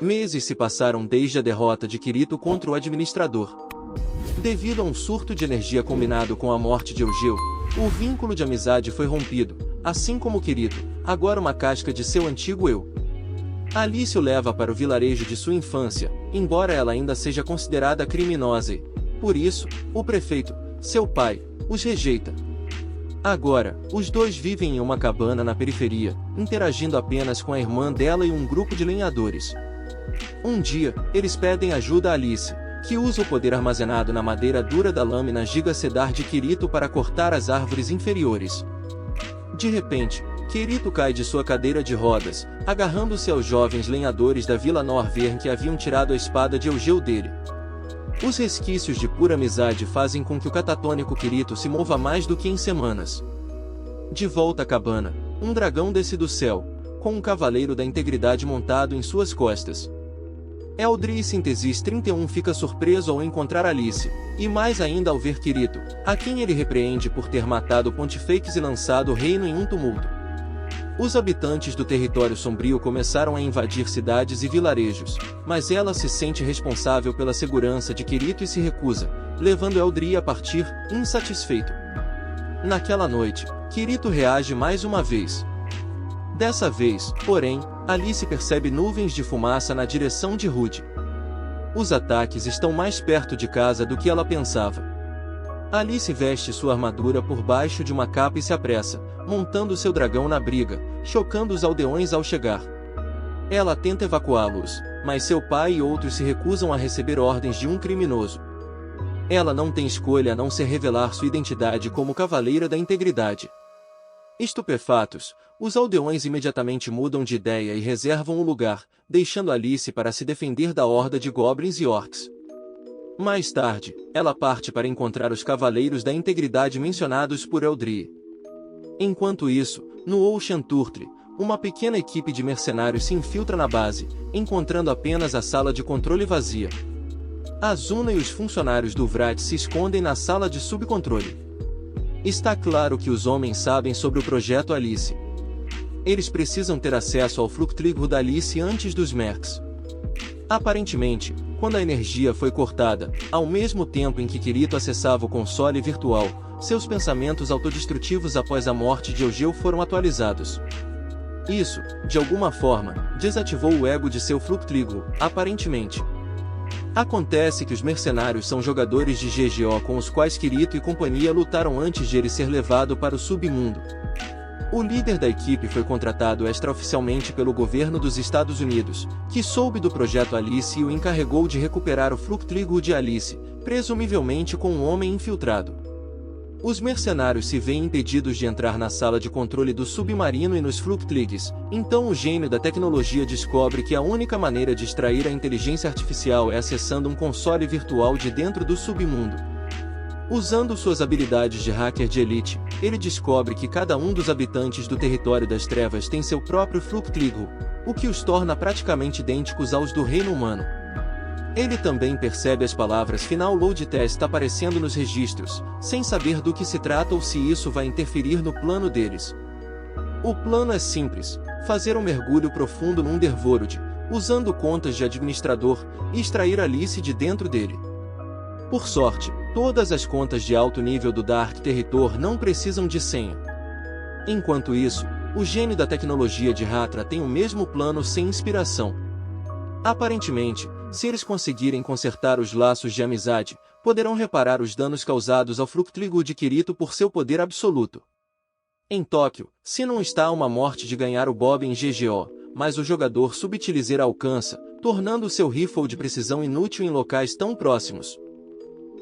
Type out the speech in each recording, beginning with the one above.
Meses se passaram desde a derrota de Kirito contra o administrador. Devido a um surto de energia combinado com a morte de Eugeo, o vínculo de amizade foi rompido, assim como Kirito, agora uma casca de seu antigo eu. Alice o leva para o vilarejo de sua infância, embora ela ainda seja considerada criminosa e, por isso, o prefeito, seu pai, os rejeita. Agora, os dois vivem em uma cabana na periferia, interagindo apenas com a irmã dela e um grupo de lenhadores. Um dia, eles pedem ajuda a Alice, que usa o poder armazenado na madeira dura da lâmina Giga Cedar de Kirito para cortar as árvores inferiores. De repente, Kirito cai de sua cadeira de rodas, agarrando-se aos jovens lenhadores da Vila Norvern que haviam tirado a espada de Eugeo dele. Os resquícios de pura amizade fazem com que o catatônico Kirito se mova mais do que em semanas. De volta à cabana, um dragão desce do céu, com um cavaleiro da integridade montado em suas costas. Eldri Síntesis 31 fica surpreso ao encontrar Alice, e mais ainda ao ver Kirito, a quem ele repreende por ter matado Pontifex e lançado o reino em um tumulto. Os habitantes do território sombrio começaram a invadir cidades e vilarejos, mas ela se sente responsável pela segurança de Kirito e se recusa, levando Eldri a partir, insatisfeito. Naquela noite, Kirito reage mais uma vez. Dessa vez, porém, Alice percebe nuvens de fumaça na direção de Rude. Os ataques estão mais perto de casa do que ela pensava. Alice veste sua armadura por baixo de uma capa e se apressa, montando seu dragão na briga, chocando os aldeões ao chegar. Ela tenta evacuá-los, mas seu pai e outros se recusam a receber ordens de um criminoso. Ela não tem escolha a não ser revelar sua identidade como Cavaleira da Integridade. Estupefatos, os aldeões imediatamente mudam de ideia e reservam o lugar, deixando Alice para se defender da horda de goblins e orcs. Mais tarde, ela parte para encontrar os Cavaleiros da Integridade mencionados por Eldri. Enquanto isso, no Ocean Turtle, uma pequena equipe de mercenários se infiltra na base, encontrando apenas a sala de controle vazia. Azuna e os funcionários do Vrat se escondem na sala de subcontrole. Está claro que os homens sabem sobre o projeto Alice. Eles precisam ter acesso ao Fructligro da Alice antes dos Mercs. Aparentemente, quando a energia foi cortada, ao mesmo tempo em que Kirito acessava o console virtual, seus pensamentos autodestrutivos após a morte de Eugeo foram atualizados. Isso, de alguma forma, desativou o ego de seu Fructligro, aparentemente. Acontece que os mercenários são jogadores de GGO com os quais Kirito e companhia lutaram antes de ele ser levado para o submundo. O líder da equipe foi contratado extraoficialmente pelo governo dos Estados Unidos, que soube do projeto Alice e o encarregou de recuperar o Fructligro de Alice, presumivelmente com um homem infiltrado. Os mercenários se veem impedidos de entrar na sala de controle do submarino e nos Fructligs, então o gênio da tecnologia descobre que a única maneira de extrair a inteligência artificial é acessando um console virtual de dentro do submundo. Usando suas habilidades de hacker de elite, ele descobre que cada um dos habitantes do território das trevas tem seu próprio Fructligro, o que os torna praticamente idênticos aos do reino humano. Ele também percebe as palavras Final Load Test aparecendo nos registros, sem saber do que se trata ou se isso vai interferir no plano deles. O plano é simples: fazer um mergulho profundo no Underworld, usando contas de administrador, e extrair Alice de dentro dele. Por sorte, todas as contas de alto nível do Dark Territor não precisam de senha. Enquanto isso, o gênio da tecnologia de Hatra tem o mesmo plano sem inspiração. Aparentemente, se eles conseguirem consertar os laços de amizade, poderão reparar os danos causados ao Fructligro de Kirito por seu poder absoluto. Em Tóquio, se não está a uma morte de ganhar o Bob em GGO, mas o jogador subutilizer alcança, tornando seu rifle de precisão inútil em locais tão próximos.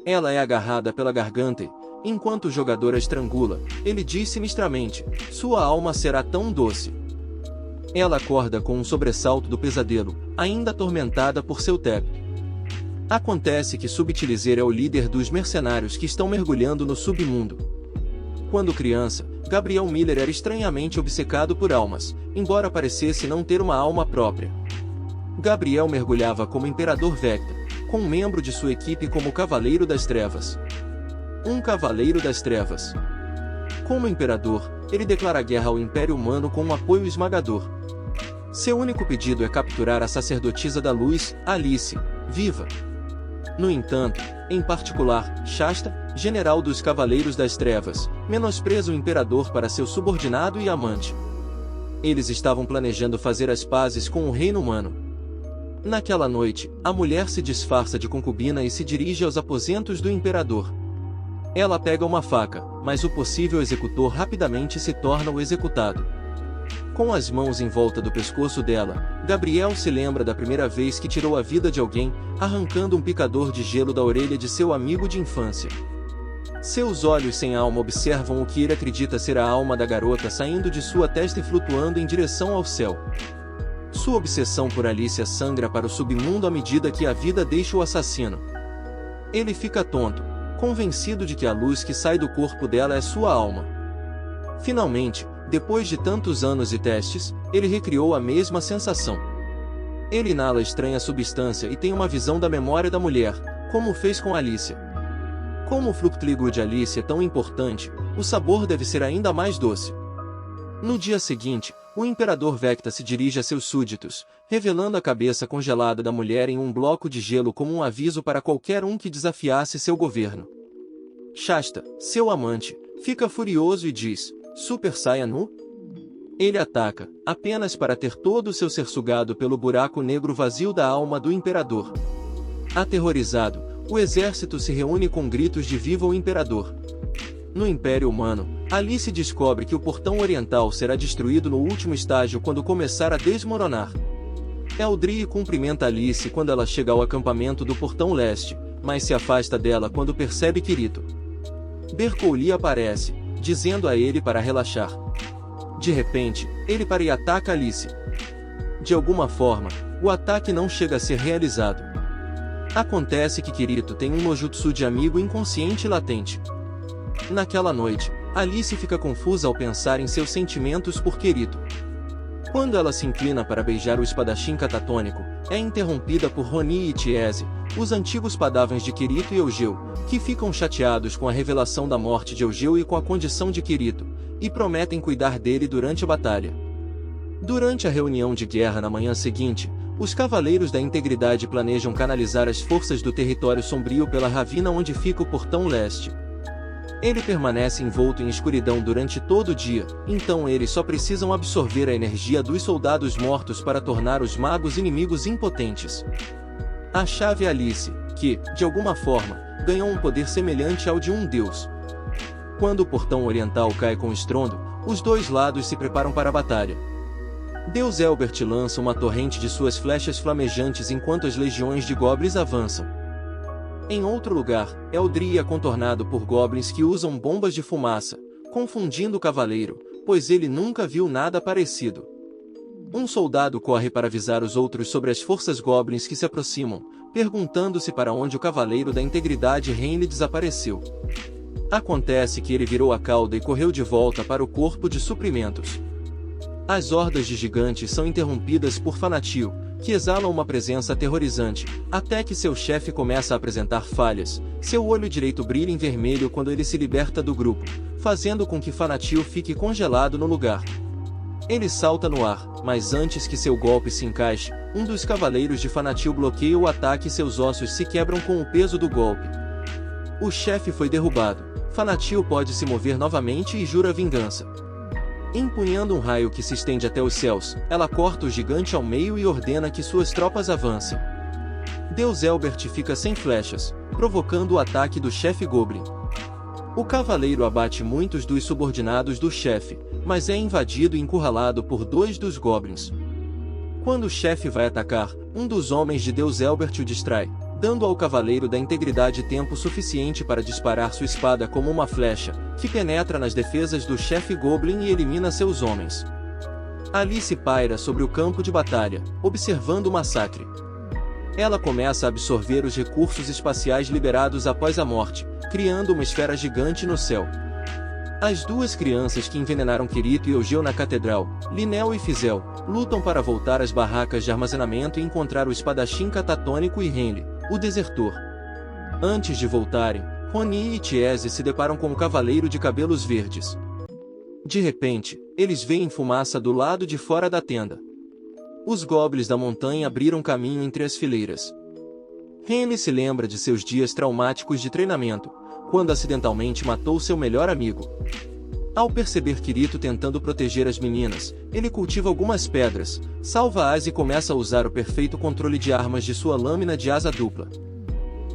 Ela é agarrada pela garganta e, enquanto o jogador a estrangula, ele diz sinistramente: sua alma será tão doce. Ela acorda com um sobressalto do pesadelo, ainda atormentada por seu teto. Acontece que Subutilizer é o líder dos mercenários que estão mergulhando no submundo. Quando criança, Gabriel Miller era estranhamente obcecado por almas, embora parecesse não ter uma alma própria. Gabriel mergulhava como Imperador Vecta, com um membro de sua equipe como Cavaleiro das Trevas. Um Cavaleiro das Trevas. Como Imperador, ele declara guerra ao Império Humano com um apoio esmagador. Seu único pedido é capturar a sacerdotisa da luz, Alice, viva. No entanto, em particular, Shasta, general dos Cavaleiros das Trevas, menospreza o imperador para seu subordinado e amante. Eles estavam planejando fazer as pazes com o reino humano. Naquela noite, a mulher se disfarça de concubina e se dirige aos aposentos do imperador. Ela pega uma faca, mas o possível executor rapidamente se torna o executado. Com as mãos em volta do pescoço dela, Gabriel se lembra da primeira vez que tirou a vida de alguém, arrancando um picador de gelo da orelha de seu amigo de infância. Seus olhos sem alma observam o que ele acredita ser a alma da garota saindo de sua testa e flutuando em direção ao céu. Sua obsessão por Alicia sangra para o submundo à medida que a vida deixa o assassino. Ele fica tonto, convencido de que a luz que sai do corpo dela é sua alma. Finalmente, depois de tantos anos e testes, ele recriou a mesma sensação. Ele inala estranha substância e tem uma visão da memória da mulher, como fez com Alicia. Como o fructíligo de Alicia é tão importante, o sabor deve ser ainda mais doce. No dia seguinte, o imperador Vecta se dirige a seus súditos, revelando a cabeça congelada da mulher em um bloco de gelo como um aviso para qualquer um que desafiasse seu governo. Shasta, seu amante, fica furioso e diz: Super Saiyan Nu? Ele ataca, apenas para ter todo o seu ser sugado pelo buraco negro vazio da alma do imperador. Aterrorizado, o exército se reúne com gritos de Viva o Imperador! No Império Humano, Alice descobre que o portão oriental será destruído no último estágio quando começar a desmoronar. Eldrie cumprimenta Alice quando ela chega ao acampamento do portão leste, mas se afasta dela quando percebe Kirito. Bercouli aparece, dizendo a ele para relaxar. De repente, ele para e ataca Alice. De alguma forma, o ataque não chega a ser realizado. Acontece que Kirito tem um nojutsu de amigo inconsciente latente. Naquela noite, Alice fica confusa ao pensar em seus sentimentos por Kirito. Quando ela se inclina para beijar o espadachim catatônico, é interrompida por Ronin e Chiese, os antigos padavans de Kirito e Eugeo, que ficam chateados com a revelação da morte de Eugeo e com a condição de Kirito, e prometem cuidar dele durante a batalha. Durante a reunião de guerra na manhã seguinte, os Cavaleiros da Integridade planejam canalizar as forças do Território Sombrio pela ravina onde fica o Portão Leste. Ele permanece envolto em escuridão durante todo o dia, então eles só precisam absorver a energia dos soldados mortos para tornar os magos inimigos impotentes. A chave é Alice, que, de alguma forma, ganhou um poder semelhante ao de um deus. Quando o portão oriental cai com estrondo, os dois lados se preparam para a batalha. Deus Elbert lança uma torrente de suas flechas flamejantes enquanto as legiões de goblins avançam. Em outro lugar, Eldrie é contornado por goblins que usam bombas de fumaça, confundindo o cavaleiro, pois ele nunca viu nada parecido. Um soldado corre para avisar os outros sobre as forças goblins que se aproximam, perguntando-se para onde o Cavaleiro da Integridade Henley desapareceu. Acontece que ele virou a cauda e correu de volta para o corpo de suprimentos. As hordas de gigantes são interrompidas por Fanatio, que exalam uma presença aterrorizante, até que seu chefe começa a apresentar falhas. Seu olho direito brilha em vermelho quando ele se liberta do grupo, fazendo com que Fanatio fique congelado no lugar. Ele salta no ar, mas antes que seu golpe se encaixe, um dos cavaleiros de Fanatio bloqueia o ataque e seus ossos se quebram com o peso do golpe. O chefe foi derrubado. Fanatio pode se mover novamente e jura vingança. Empunhando um raio que se estende até os céus, ela corta o gigante ao meio e ordena que suas tropas avancem. Deus Elbert fica sem flechas, provocando o ataque do chefe Goblin. O cavaleiro abate muitos dos subordinados do chefe, mas é invadido e encurralado por dois dos goblins. Quando o chefe vai atacar, um dos homens de Deus Elbert o distrai, dando ao Cavaleiro da Integridade tempo suficiente para disparar sua espada como uma flecha, que penetra nas defesas do chefe Goblin e elimina seus homens. Alice paira sobre o campo de batalha, observando o massacre. Ela começa a absorver os recursos espaciais liberados após a morte, criando uma esfera gigante no céu. As duas crianças que envenenaram Kirito e Eugeo na catedral, Linel e Fizel, lutam para voltar às barracas de armazenamento e encontrar o espadachim catatônico e Henley, o desertor. Antes de voltarem, Ronin e Chiese se deparam com o cavaleiro de cabelos verdes. De repente, eles veem fumaça do lado de fora da tenda. Os goblins da montanha abriram caminho entre as fileiras. Henry se lembra de seus dias traumáticos de treinamento, quando acidentalmente matou seu melhor amigo. Ao perceber Kirito tentando proteger as meninas, ele cultiva algumas pedras, salva-as e começa a usar o perfeito controle de armas de sua lâmina de asa dupla.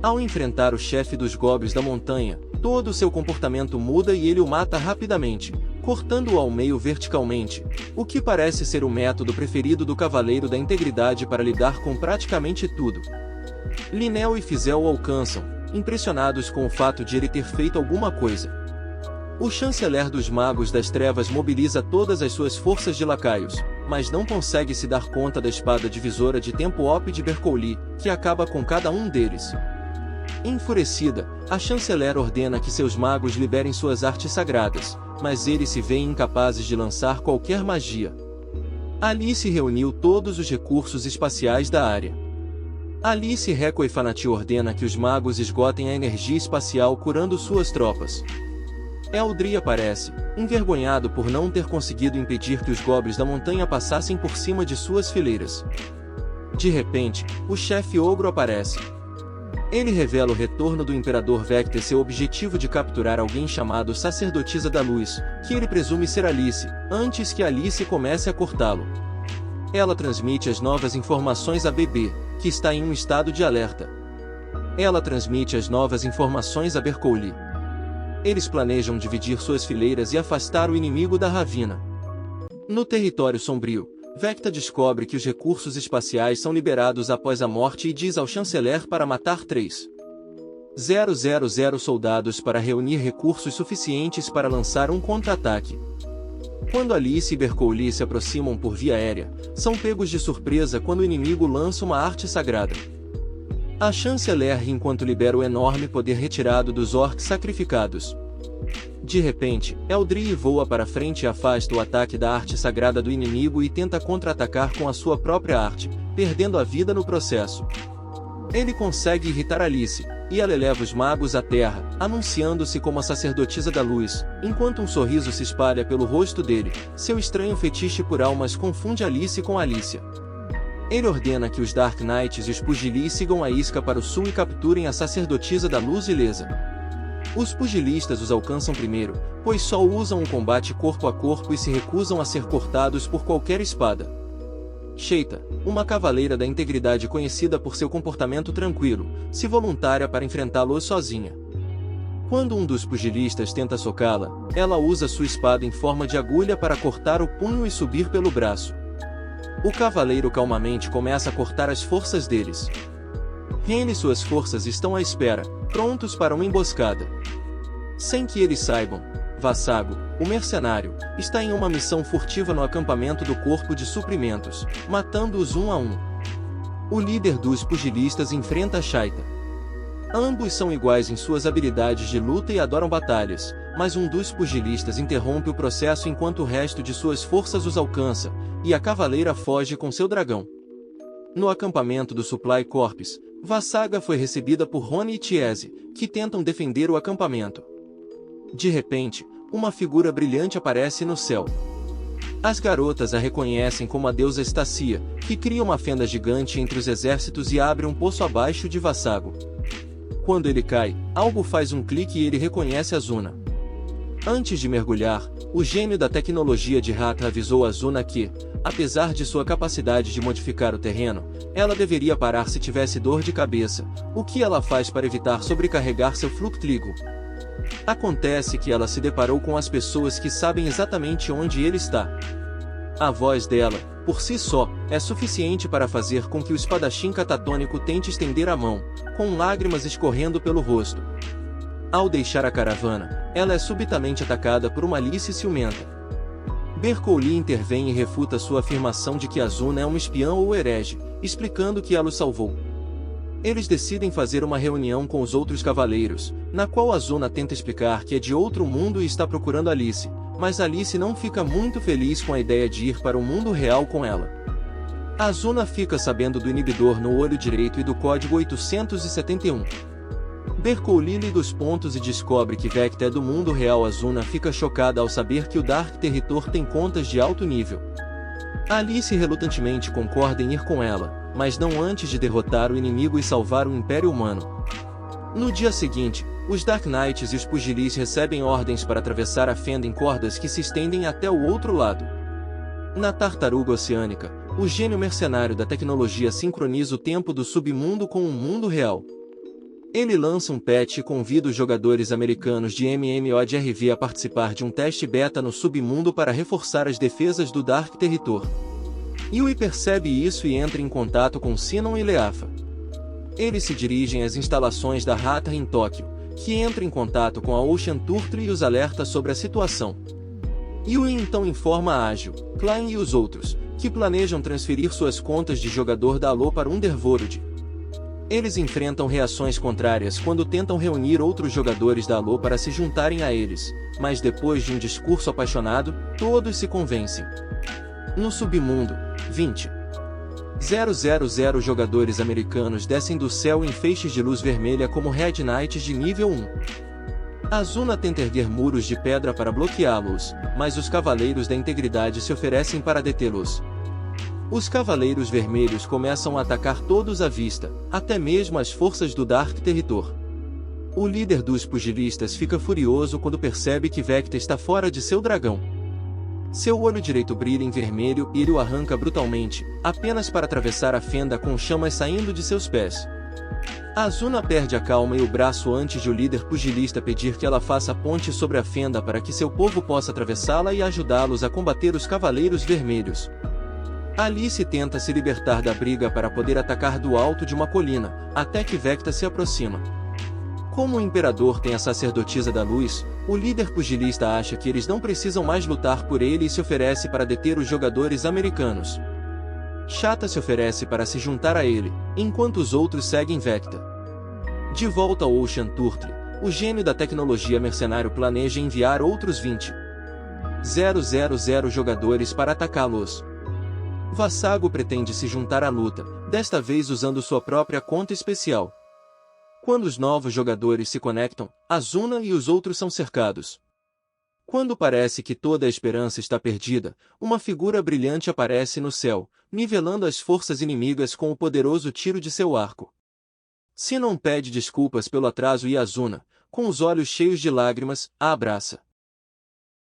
Ao enfrentar o chefe dos goblins da montanha, todo o seu comportamento muda e ele o mata rapidamente, cortando-o ao meio verticalmente, o que parece ser o método preferido do Cavaleiro da Integridade para lidar com praticamente tudo. Linel e Fizel o alcançam, impressionados com o fato de ele ter feito alguma coisa. O chanceler dos Magos das Trevas mobiliza todas as suas forças de lacaios, mas não consegue se dar conta da espada divisora de tempo Op de Berkouli, que acaba com cada um deles. Enfurecida, a chanceler ordena que seus magos liberem suas artes sagradas, mas eles se veem incapazes de lançar qualquer magia. Alice reuniu todos os recursos espaciais da área. Alice Reco e Fanati ordena que os magos esgotem a energia espacial curando suas tropas. Eldri aparece, envergonhado por não ter conseguido impedir que os goblins da montanha passassem por cima de suas fileiras. De repente, o chefe ogro aparece. Ele revela o retorno do Imperador Vector e seu objetivo de capturar alguém chamado Sacerdotisa da Luz, que ele presume ser Alice, antes que Alice comece a cortá-lo. Ela transmite as novas informações a Bebê, que está em um estado de alerta. Ela transmite as novas informações a Berkouli. Eles planejam dividir suas fileiras e afastar o inimigo da Ravina. No território sombrio, Vecta descobre que os recursos espaciais são liberados após a morte e diz ao chanceler para matar 3,000 soldados para reunir recursos suficientes para lançar um contra-ataque. Quando Alice e Berkouli se aproximam por via aérea, são pegos de surpresa quando o inimigo lança uma arte sagrada. A chanceler ri enquanto libera o enorme poder retirado dos orcs sacrificados. De repente, Eldri voa para frente e afasta o ataque da arte sagrada do inimigo e tenta contra-atacar com a sua própria arte, perdendo a vida no processo. Ele consegue irritar Alice, e ela eleva os magos à terra, anunciando-se como a sacerdotisa da luz, enquanto um sorriso se espalha pelo rosto dele. Seu estranho fetiche por almas confunde Alice com Alicia. Ele ordena que os Dark Knights e os Pugilis sigam a isca para o sul e capturem a sacerdotisa da luz ilesa. Os pugilistas os alcançam primeiro, pois só usam um combate corpo a corpo e se recusam a ser cortados por qualquer espada. Sheita, uma cavaleira da integridade conhecida por seu comportamento tranquilo, se voluntária para enfrentá-los sozinha. Quando um dos pugilistas tenta socá-la, ela usa sua espada em forma de agulha para cortar o punho e subir pelo braço. O cavaleiro calmamente começa a cortar as forças deles. Ren e suas forças estão à espera, prontos para uma emboscada. Sem que eles saibam, Vassago, o mercenário, está em uma missão furtiva no acampamento do corpo de suprimentos, matando-os um a um. O líder dos pugilistas enfrenta Shaita. Ambos são iguais em suas habilidades de luta e adoram batalhas, mas um dos pugilistas interrompe o processo enquanto o resto de suas forças os alcança, e a cavaleira foge com seu dragão. No acampamento do Supply Corps, Vassaga foi recebida por Rony e Tiese, que tentam defender o acampamento. De repente, uma figura brilhante aparece no céu. As garotas a reconhecem como a deusa Stacia, que cria uma fenda gigante entre os exércitos e abre um poço abaixo de Vassago. Quando ele cai, algo faz um clique e ele reconhece Azuna. Antes de mergulhar, o gênio da tecnologia de Hata avisou Azuna que, apesar de sua capacidade de modificar o terreno, ela deveria parar se tivesse dor de cabeça, o que ela faz para evitar sobrecarregar seu Fluctligo. Acontece que ela se deparou com as pessoas que sabem exatamente onde ele está. A voz dela, por si só, é suficiente para fazer com que o espadachim catatônico tente estender a mão, com lágrimas escorrendo pelo rosto. Ao deixar a caravana, ela é subitamente atacada por uma Alice ciumenta. Berkouli intervém e refuta sua afirmação de que Azuna é um espião ou herege, explicando que ela o salvou. Eles decidem fazer uma reunião com os outros cavaleiros, na qual Azuna tenta explicar que é de outro mundo e está procurando Alice, mas Alice não fica muito feliz com a ideia de ir para o mundo real com ela. Azuna fica sabendo do inibidor no olho direito e do código 871. Berkouli lê dos pontos e descobre que Vecta é do mundo real. Azuna fica chocada ao saber que o Dark Territor tem contas de alto nível. Alice relutantemente concorda em ir com ela, mas não antes de derrotar o inimigo e salvar o Império Humano. No dia seguinte, os Dark Knights e os Pugilis recebem ordens para atravessar a fenda em cordas que se estendem até o outro lado. Na Tartaruga Oceânica, o gênio mercenário da tecnologia sincroniza o tempo do submundo com o mundo real. Ele lança um patch e convida os jogadores americanos de MMORPG a participar de um teste beta no submundo para reforçar as defesas do Dark Territor. Yui percebe isso e entra em contato com Sinon e Leafa. Eles se dirigem às instalações da Hata em Tóquio, que entra em contato com a Ocean Turtle e os alerta sobre a situação. Yui então informa a Agile, Klein e os outros, que planejam transferir suas contas de jogador da Allo para Underworld. Eles enfrentam reações contrárias quando tentam reunir outros jogadores da Allo para se juntarem a eles, mas depois de um discurso apaixonado, todos se convencem. No submundo, 20.000 jogadores americanos descem do céu em feixes de luz vermelha como Red Knights de nível 1. Azuna tenta erguer muros de pedra para bloqueá-los, mas os Cavaleiros da Integridade se oferecem para detê-los. Os Cavaleiros Vermelhos começam a atacar todos à vista, até mesmo as forças do Dark Territor. O líder dos pugilistas fica furioso quando percebe que Vecta está fora de seu dragão. Seu olho direito brilha em vermelho e ele o arranca brutalmente, apenas para atravessar a fenda com chamas saindo de seus pés. Azuna perde a calma e o braço antes de o líder pugilista pedir que ela faça ponte sobre a fenda para que seu povo possa atravessá-la e ajudá-los a combater os Cavaleiros Vermelhos. Alice tenta se libertar da briga para poder atacar do alto de uma colina, até que Vecta se aproxima. Como o Imperador tem a Sacerdotisa da Luz, o líder pugilista acha que eles não precisam mais lutar por ele e se oferece para deter os jogadores americanos. Chata se oferece para se juntar a ele, enquanto os outros seguem Vecta. De volta ao Ocean Turtle, o gênio da tecnologia mercenário planeja enviar outros 20.000 jogadores para atacá-los. Vassago pretende se juntar à luta, desta vez usando sua própria conta especial. Quando os novos jogadores se conectam, Azuna e os outros são cercados. Quando parece que toda a esperança está perdida, uma figura brilhante aparece no céu, nivelando as forças inimigas com o poderoso tiro de seu arco. Sinon pede desculpas pelo atraso e Azuna, com os olhos cheios de lágrimas, a abraça.